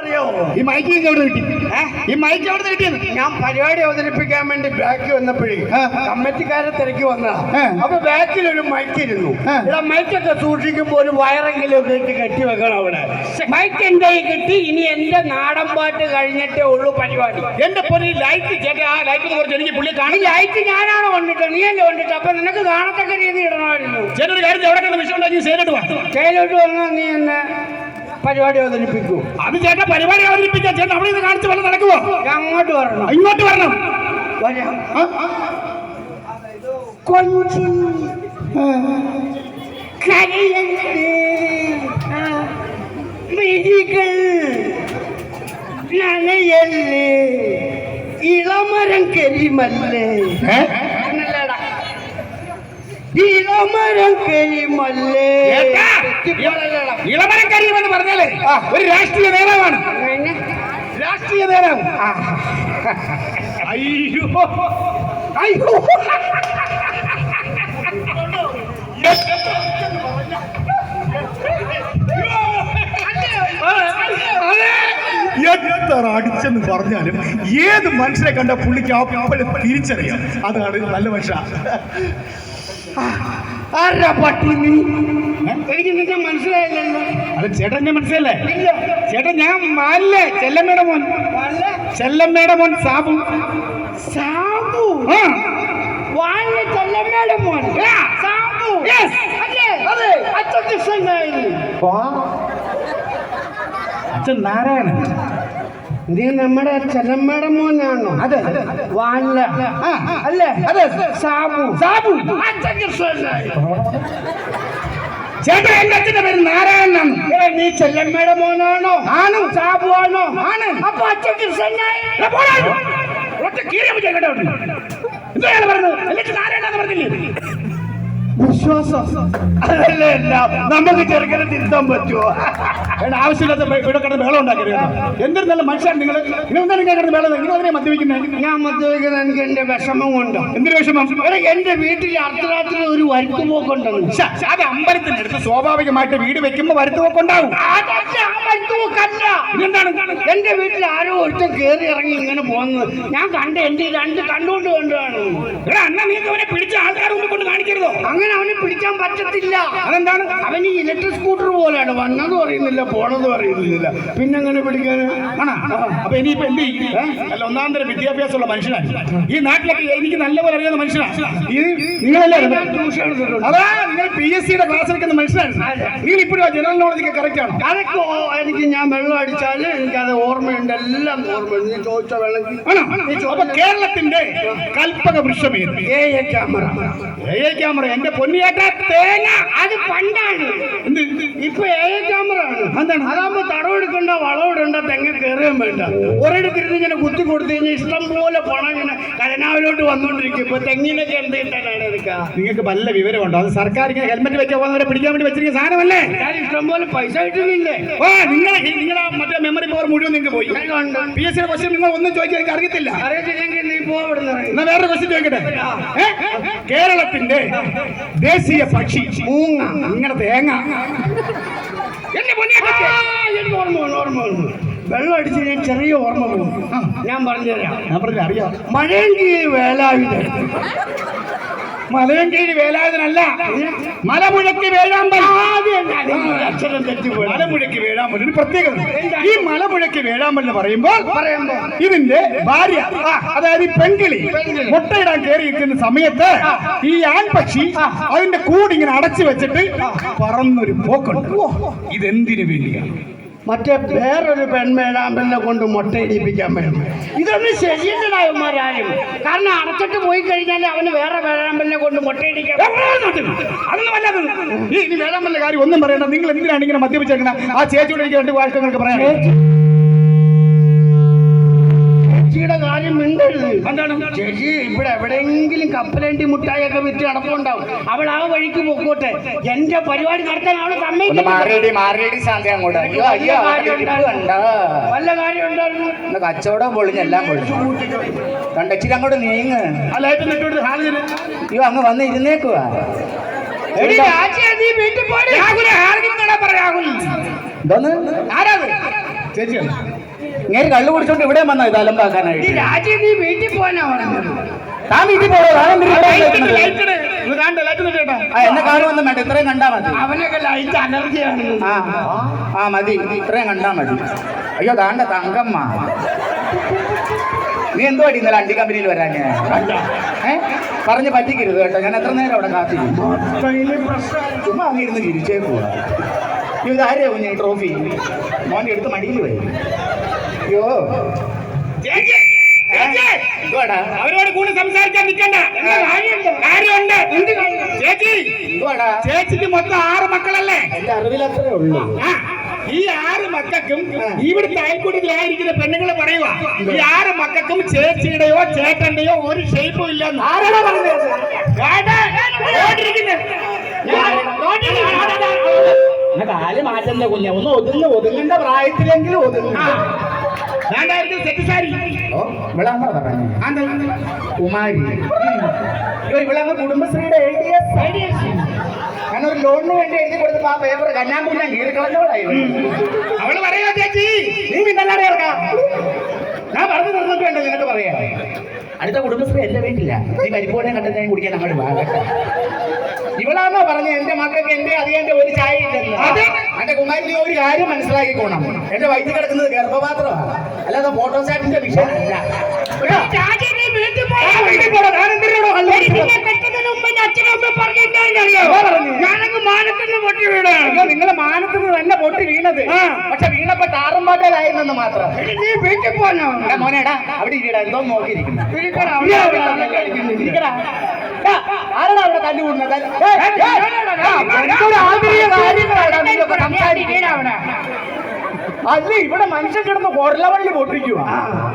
അറിയാമോ? ഈ മൈക്ക് എവിടെ കിട്ടി? ഈ മൈക്ക് എവിടെ കിട്ടിയത്? ഞാൻ പരിപാടി അവതരിപ്പിക്കാൻ വേണ്ടി ബാക്കി വന്നപ്പോഴേ കമ്മിറ്റിക്കാരെ തിരക്കി വന്നതാ. അപ്പൊ ബാക്കിൽ ഒരു മൈക്ക് ഇരുന്നു. ഇവിടെ മൈക്കൊക്കെ സൂക്ഷിക്കുമ്പോ ഒരു വയറെങ്കിലും ഒക്കെ കെട്ടി വെക്കണം അവിടെ. മൈക്ക് എന്റെ കിട്ടി. ഇനി എന്റെ നാടൻ പാട്ട് കഴിഞ്ഞിട്ടേ ഉള്ളൂ പരിപാടി. എന്റെ പൊന്നി ലൈറ്റ് ചേട്ടാ, ആ ലൈറ്റ് കുറച്ച് എനിക്ക് പുള്ളി കാണി. ലൈറ്റ് ഞാനാണോ കൊണ്ടിട്ട്? നീ അല്ലേ കൊണ്ടിട്ട്? അപ്പൊ നിനക്ക് കാണത്തക്ക രീതി ഇടണമായിരുന്നു. ചേട്ടൊരു കാര്യം, എവിടെ കണ്ട വിഷയം ഉണ്ടാക്കി സേലോട്ട് വാ. കയ്യിലോട്ട് വന്നാൽ നീ എന്നെ പരിപാടി അവതരിപ്പിക്കൂ. അത് ചേട്ടാ പരിപാടി അവതരിപ്പിക്കാൻ ചേട്ടൻ അവിടെ നിന്ന് കാണിച്ച് വല്ല നടക്കുവോ? അങ്ങോട്ട് വരണം. ഇങ്ങോട്ട് വരണം. കൊഞ്ചി കരയല്ലേ മിഴികൾ നനയല്ലേ ഇളമരം കരിമല്ലേ. ഇളമരം കരിമല്ലേ. ഇളമരം കരിമെന്ന് പറഞ്ഞാലേ ഒരു രാഷ്ട്രീയ നേതാവാണ്. രാഷ്ട്രീയ നേതാവ്. അയ്യോ അയ്യോ, എത്ര അടിച്ചെന്ന് പറഞ്ഞാലും ഏത് മനുഷ്യരെ കണ്ട പുള്ളിക്ക് അപ്പോഴും തിരിച്ചറിയാം അതാണ് നല്ല മനുഷ്യ. ആരാ പട്ടി നീ? എനിക്ക് നിന്നെ മനസ്സിലായില്ലല്ലോ. അത് ചേട്ടൻ എന്നെ മനസ്സിലല്ലേ? ചേട്ടൻ ഞാൻ മാലില്ലേ ചെല്ലമ്മയുടെ മോൻ. ചെല്ലമ്മയുടെ മോൻ സാബു. സാബു? വാലിലെ ചെല്ലമ്മയുടെ മോൻ സാബു? അതെ. അച്ഛൻ നാരായണൻ. നീ നമ്മുടെ ചെല്ലമ്മയുടെ മോനാണോ? അതെ. വാലില അല്ലേ? അതെ. സാബു. സാബു ചേട്ടാ, എന്റെ അച്ഛന്റെ പേര് നാരായണനാണ്. നീ ചെല്ലമ്മയുടെ മോനാണോ? ആണ്. സാബു ആണോ? ആണ്. അപ്പൊ അച്ഛൻ കൃഷ്ണനായി. വിശ്വാസം അതല്ലേ എല്ലാം. നമുക്ക് ചെറുക്കനെ തിരുത്താൻ പറ്റുമോ? ആവശ്യമില്ലാത്ത ഇവിടെ കിടന്ന് വേളം ഉണ്ടാക്കരുത്. എന്തൊരു നല്ല മനുഷ്യൻ നിങ്ങൾ. നിങ്ങൾ കിടന്ന് വേളം, നിങ്ങൾ അതിനെ മദ്യപിക്കുന്നത്? ഞാൻ മദ്യപിക്കുന്നത് എനിക്ക് എന്റെ വിഷമം കൊണ്ടോ? എന്തൊരു വിഷമം? എന്റെ വീട്ടിൽ അർദ്ധരാത്രി ഒരു വരുത്തുപോക്കുണ്ടെന്ന്. അത് അമ്പലത്തിന്റെ അടുത്ത് സ്വാഭാവികമായിട്ട് വീട് വെക്കുമ്പോ വരുത്തുപോക്കുണ്ടാവും. എന്താണ്? എന്റെ വീട്ടിൽ ആരോ ഒരുത്തം കയറി ഇറങ്ങി ഇങ്ങനെ പോകുന്നത് ഞാൻ കണ്ട്. എന്റെ രണ്ട് കണ്ടുകൊണ്ട് കണ്ടാണ്. അണ്ണ നീക്ക് അവനെ പിടിച്ച ആൾക്കാർ കൊണ്ട് കാണിക്കരുതോ? അങ്ങനെ അവനെ പിടിക്കാൻ പറ്റത്തില്ല. അതെന്താണ്? അവന് ഇലക്ട്രിക് സ്കൂട്ടർ പോലെയാണ്. വന്നതും അറിയുന്നില്ല, പോണതും അറിയുന്നില്ല. പിന്നെ അങ്ങനെ പിടിക്കാൻ. അപ്പൊ ഇനിയിപ്പോ എന്ത് ചെയ്യും? അല്ല, ഒന്നാം തരം വിദ്യാഭ്യാസമുള്ള മനുഷ്യനാണ് ഈ നാട്ടിലൊക്കെ. എനിക്ക് നല്ലപോലെ അറിയാവുന്ന മനുഷ്യനാണ്. ഇത് നിങ്ങളല്ലേ അതാ നിങ്ങൾ PSCയുടെ ക്ലാസ് എടുക്കുന്ന മനുഷ്യനാണ്. നിങ്ങൾ ഇപ്പോഴും ജനറൽ നോളജ് കറക്റ്റ് ആണ്? അതൊക്കെ എനിക്ക് ഞാൻ വെള്ളം അടിച്ചാല് എനിക്കത് ഓർമ്മയുണ്ട്. എല്ലാം ഓർമ്മയുണ്ട്. നീ ചോദിച്ച വെള്ളം. അപ്പൊ കേരളത്തിന്റെ കൽപ്പക വൃക്ഷമേത്? AA camera. AA camera. എന്റെ പൊന്നിയേട്ട തേങ്ങ. അത് പണ്ടാണ്. എന്ത് ഇപ്പൊ AA ക്യാമറ ആണ്. എന്താണ്? അതാകുമ്പോ തടവെടുക്കണ്ട, വളമിടണ്ട, തെങ്ങ കയറുകയും വേണ്ട. ഒരിടത്തിരുന്ന് ഇങ്ങനെ കുത്തി കൊടുത്തു കഴിഞ്ഞാൽ ഇഷ്ടം പോലെ പണം ഇങ്ങനെ കരനാവിലോട്ട് വന്നോണ്ടിരിക്കും. ഇപ്പൊ തെങ്ങിനൊക്കെ എന്ത് കിട്ടാനാണ് എടുക്കുക? നിങ്ങൾക്ക് നല്ല വിവരമുണ്ടോ? അത് സർക്കാർ ഇങ്ങനെ ഹെൽമെറ്റ് വെക്കാൻ പോകുന്നവരെ പിടിക്കാൻ വേണ്ടി വെച്ചിരിക്കുന്ന സാധനമല്ലേ? ഇഷ്ടം പോലെ പൈസ കിട്ടുന്നില്ലേ? നിങ്ങളെ മറ്റേ മെമ്മറി പവർ മുഴുവൻ നിങ്ങൾക്ക് പോയി. PSCയുടെ ക്വസ്റ്റ്യൻ നിങ്ങൾ ഒന്നും ചോദിക്കാൻ എനിക്ക് അറിയത്തില്ല. അറിയത്തില്ലെങ്കിൽ നീ പോവിടുന്ന. എന്നാ വേറെ ക്വസ്റ്റ്യൻ ചോദിക്കട്ടെ. കേരളത്തിന്റെ ദേശീയ പക്ഷി മൂങ്ങ. നിങ്ങളുടെ തേങ്ങ. എനിക്ക് ഓർമ്മ വെള്ളം അടിച്ച് ഞാൻ ചെറിയ ഓർമ്മ പോകും. ഞാൻ പറഞ്ഞുതരാം. ഞാൻ പറഞ്ഞ അറിയാം. മഴയെങ്കിൽ വേലായുധൻ. മലയൻകീഴ് വേലായുധനല്ല, മലമുഴക്കി വേഴാമ്പൽ. അക്ഷരം തെറ്റിപ്പോയി. മലമുഴക്കി വേഴാമ്പൽ ഒരു പ്രത്യേകത. ഈ മലമുഴക്കി വേഴാമ്പൽ എന്ന് പറയുമ്പോൾ ഇതിന്റെ ഭാര്യ, അതായത് ഈ പെൺകിളി മുട്ടയിടാൻ കയറി നിൽക്കുന്ന സമയത്ത് ഈ ആൺപക്ഷി അതിന്റെ കൂടിങ്ങനെ അടച്ചു വെച്ചിട്ട് പറന്നൊരു പോക്കുണ്ട്. ഇതെന്തിനു വേണ്ടിയാണ്? മറ്റേ വേറൊരു പെൺവേഴാമ്പലിനെ കൊണ്ട് മുട്ടയിടിപ്പിക്കാൻ വേണം. ഇതൊന്നും ശരിയല്ലടായന്മാരും. കാരണം അടച്ചിട്ട് പോയി കഴിഞ്ഞാൽ അവന് വേറെ വേഴാമ്പലിനെ കൊണ്ട് മുട്ടയിടിക്കാൻ. അതൊന്നും വല്ലാതെ ഈ വേഴാമ്പലിന്റെ കാര്യം ഒന്നും പറയണ്ട. നിങ്ങൾ എന്തിനാണ് ഇങ്ങനെ മദ്യപിച്ചേക്കണം? ആ ചേച്ചിയോട് എനിക്ക് രണ്ട് വാഴ്ചകൾക്ക് പറയാം. ചേച്ചിയുടെ കാര്യം മിണ്ടരുത്. എന്താണ് ചേച്ചി? ഇവിടെ എവിടെയെങ്കിലും കപ്പലണ്ടി മുട്ടായൊക്കെ വിറ്റ് നടപ്പുണ്ടാവും. അവൾ ആ വഴിക്ക് പൊക്കോട്ടെ. എന്റെ പരിപാടി നടത്താൻ അവള് സമ്മതിക്കില്ല. വല്ല കാര്യം ഉണ്ടായിരുന്നു? കച്ചവടം പൊളിഞ്ഞെല്ലാം പൊളിഞ്ഞു. കണ്ടച്ചിരി അങ്ങോട്ട് നീങ്ങ്. അയ്യോ, അങ്ങ് വന്ന് ഇരുന്നേക്കുവാ. നീ വീട്ടിൽ പോയി. രാഹുൽ ചേച്ചി ഇങ്ങനെ കള്ളു കുടിച്ചോണ്ട് ഇവിടെ വന്നാ ഇത് ഈ അലമ്പാക്കാനായിട്ട്. രാജി നീ വീട്ടിൽ പോകാനാ പറഞ്ഞത്. താൻ വീട്ടിൽ പോകോ? താൻ എന്തിനാ ഇവിടെ നിൽക്കുന്നത്? എന്നെ കാണുവൊന്നും വേണ്ട, ഇത്രയും കണ്ടാ മതി. അവനൊക്കെ ലൈറ്റ് അലർജിയാണ്. ആ മതി, ഇത്രയും കണ്ടാ മതി. അയ്യോ താണ്ട തങ്കമ്മ, നീ എന്തോ അടി ഇന്നലെ അണ്ടി കമ്പനിയിൽ വരാൻ ഞാൻ പറഞ്ഞ് പറ്റിക്കരുത് കേട്ടോ. ഞാൻ എത്ര നേരം അവിടെ കാത്തിരിക്കും. ചുമ്മാ അങ്ങ് ഇരുന്ന് ചിരിച്ചേ പോവാ. ഇതാരെയോ കുഞ്ഞ് ട്രോഫി മോനെ എടുത്ത് മടിയിൽ വരും. അയ്യോ എന്തുവാടാ? അവരോട് കൂടെ സംസാരിക്കാൻ നിൽക്കണ്ട. കാര്യമുണ്ട്. ചേച്ചി, എന്തുവാടാ? ചേച്ചിക്ക് മൊത്തം 6 മക്കളല്ലേ? എന്റെ അറിവിലത്രേ ഉള്ളൂ. ഈ 6 മക്കൾക്കും ഇവിടുത്തെ അയൽക്കൂട്ടത്തിലായിരിക്കുന്ന പെണ്ണുങ്ങൾ പറയുക, ഈ 6 മക്കൾക്കും ചേച്ചിയുടെയോ ചേട്ടന്റെയോ ഒരു ഷേപ്പും ഇല്ലെന്ന്. ആരാടാ പറഞ്ഞത്? കാല് മാറ്റണ്ട കുഞ്ഞ, ഒന്ന് ഒതുങ്ങേണ്ട പ്രായത്തിലെങ്കിലും ഒതുങ്ങ. തെറ്റിസാരി ഓ ഇവിളാന്നാ പറഞ്ഞു. കുമാരി ഇവിളങ്ങ് കുടുംബശ്രീയുടെ ഞാനൊരു ലോണിന് വേണ്ടി എഴുതി കൊടുത്തപ്പോ ആ പേപ്പർ കന്നാമ്പൂരിനെ കീറിക്കളഞ്ഞോളായിരുന്നു. അവള് പറയാ ചേച്ചി, നീ പിന്നല്ലാതെ ഇറക്കാം. ഞാൻ പറഞ്ഞു നിർന്നിട്ടുണ്ട് നിനക്ക് പറയാ. അടുത്ത കുടുംബശ്രീ എന്റെ വീട്ടില്ല. നീ പരിപ്പോടെ കണ്ടെത്താൻ കുടിക്കാൻ അങ്ങോട്ട് വാങ്ങട്ടെ. ഇവളാണോ പറഞ്ഞ എന്റെ മക്കൾക്ക് എന്റെ അധികം ഒരു ചായ ഇല്ലെന്ന്? എന്റെ കുമാരി നീ ഒരു കാര്യം മനസ്സിലാക്കിക്കോണം. എന്റെ വയറ്റിൽ കിടക്കുന്നത് ഗർഭപാത്രമാണ്, അല്ലാതെ ഫോട്ടോസ്റ്റാറ്റിന്റെ വിഷയമല്ല. നിങ്ങളെ മാനത്തുനിന്ന് തന്നെ പൊട്ടി വീണത്, പക്ഷെ വീണപ്പോ താറുംപാട്ടയിലായിരുന്നെന്ന് മാത്രം. നീ വീട്ടിൽ പോകാനോ? മോനേടാ അവിടെ ഇരിക്കടാ, എന്തോ നോക്കിയിരിക്കുന്നു. ആരാടാ അവിടെ തല്ലു കൂടുന്നത്? അല്ല ഇവിടെ മനുഷ്യൻ കിടന്ന് കൊടലവള്ളി പൊട്ടിക്കുക,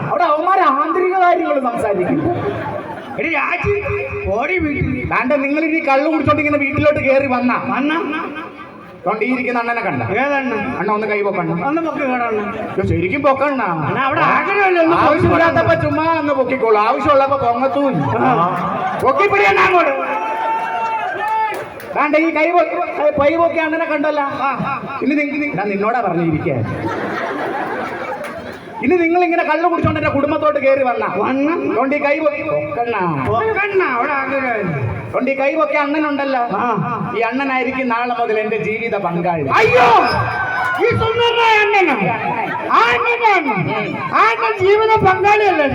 അവിടെ അവന്മാരെ ആന്തരിക കാര്യങ്ങൾ സംസാരിക്കുന്നു. വേണ്ട, നിങ്ങൾ ഇനി കള്ളു കുടിച്ചോണ്ട് ഇങ്ങനെ വീട്ടിലോട്ട് കയറി വന്ന തൊണ്ടിയിരിക്കുന്ന അണ്ണനെ കണ്ട? അണ്ണ ഒന്ന് കൈ പൊക്കണ്ണ. ശരിക്കും പൊക്കണ്ണ. ആവശ്യമില്ലാത്തപ്പോ ചുമ്മാ ഒന്ന് പൊക്കിക്കോളൂ, ആവശ്യമുള്ളപ്പോ പൊങ്ങത്തൂല്ല. പൊക്കിപ്പിടിയണ്ണ അങ്ങോട്ട്. വേണ്ട, ഈ കൈ പൊക്കി അണ്ണനെ കണ്ടല്ല. ഇനി ഞാൻ നിന്നോടാ പറഞ്ഞിരിക്കുക, ഇനി നിങ്ങൾ ഇങ്ങനെ കള്ളു കുടിച്ചോണ്ട് എന്റെ കുടുംബത്തോട്ട് കയറി വന്ന തൊണ്ടി കൈ തൊണ്ടി കൈ പൊക്കി അണ്ണനുണ്ടല്ലോ, ഈ അണ്ണനായിരിക്കും നാളെ മുതൽ എന്റെ ജീവിത പങ്കാളി. അയ്യോ, ഈ സുന്ദരനായ അണ്ണനാ? ആ അണ്ണൻ ജീവിത പങ്കാളിയല്ലേ?